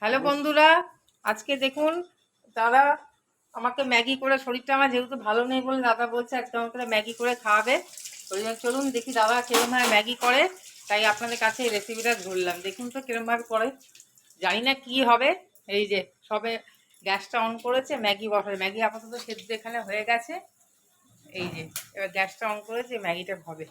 Hello বন্ধুরা, আজকে দেখুন দাদা আমাকে ম্যাগি করে, শরীরটা আমার যেহেতু ভালো নেই বলে দাদা বলছে আজকে আমাকে ম্যাগি করে খাওয়াবে। ওই জন্য চলুন দেখি দাদা কীরকমভাবে ম্যাগি করে, তাই আপনাদের কাছে এই রেসিপিটা ধরলাম। দেখুন তো কীরকমভাবে করে, জানি না কী হবে। এই যে সবে গ্যাসটা অন করেছে, ম্যাগি বসাবে। ম্যাগি আপাতত সেদ্ধ এখানে হয়ে গেছে। এই যে এবার গ্যাসটা অন করেছে, ম্যাগিটা হবে।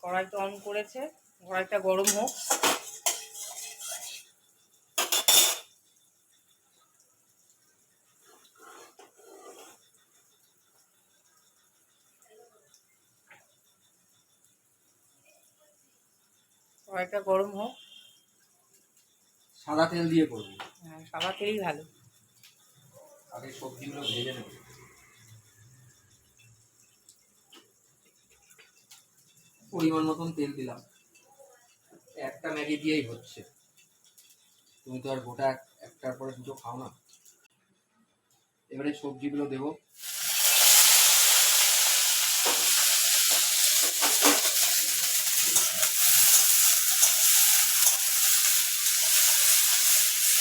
কড়াইটা অন করেছে, কড়াইটা গরম হোক। কড়াইটা গরম হোক। সাদা তেল দিয়ে করবো। হ্যাঁ, সাদা তেলই ভালো। আগে সবজিগুলো ভেজে নেব। পরিমাণ মতন তেল দিলাম। একটা ম্যাগি দিয়েই হচ্ছে, তুমি তো আর গোটা একটার পরে দুটো খাও না। এবারে সবজিগুলো দেবো।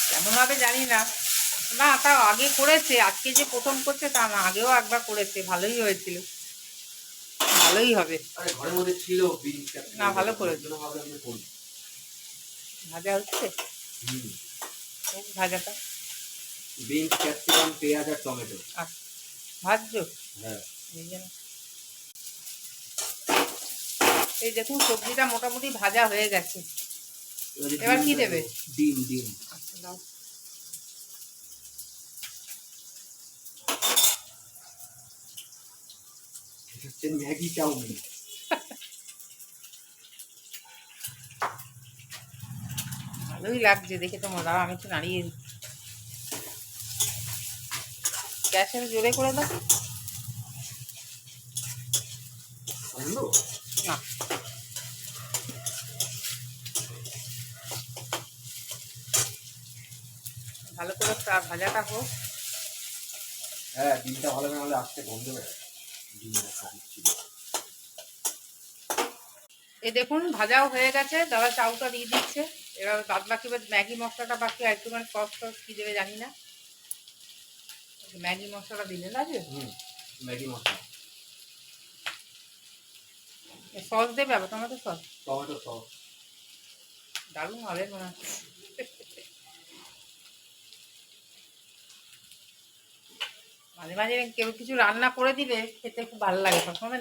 কেমন হবে জানি না, না তাও আগে করেছে, আজকে যে প্রথম করছে তা না, আগেও একবার করেছে, ভালোই হয়েছিল, ভালোই হবে। আরে ঘরের মধ্যে ছিল বিনস, না ভালো করেছে। ভাজা হচ্ছে ভাজাটা, বিনস, ক্যাপসিকাম, পেঁয়াজ আর টমেটো। আচ্ছা ভাজছো? হ্যাঁ। এই দেখুন সবজিটা মোটামুটি ভাজা হয়ে গেছে। এবার কি দেবে? ডিম। ডিম আচ্ছা দাও। হচ্ছে ম্যাগি চাউমিন। ভালোই লাগছে দেখে তো মজা। আমি একটু নাড়িয়ে দিই, গ্যাসের জোরে করে দাও না। ভালো করে ভাজাটা হোক। হ্যাঁ, ডিমটা ভালো না হলে আজকে গন্ধ বেরোয়। ডিমটা সবই ছিল। এই দেখুন ভাজাও হয়ে গেছে, দাদা চাউটা দিয়ে দিচ্ছে। এবার বাদ বাকি ম্যাগি মশলাটা বাকি, আর একটু মানে সস টস কী দেবে জানি না। ম্যাগি মশলাটা দিলে লাগে, ম্যাগি মশলা। সস দেবে আবার, টমেটো সস। টমেটো সস দারুণ হবে মনে হচ্ছে। মাঝে মাঝে কেউ কিছু রান্না করে দিলে খেতে খুব ভালো লাগে, সবসময়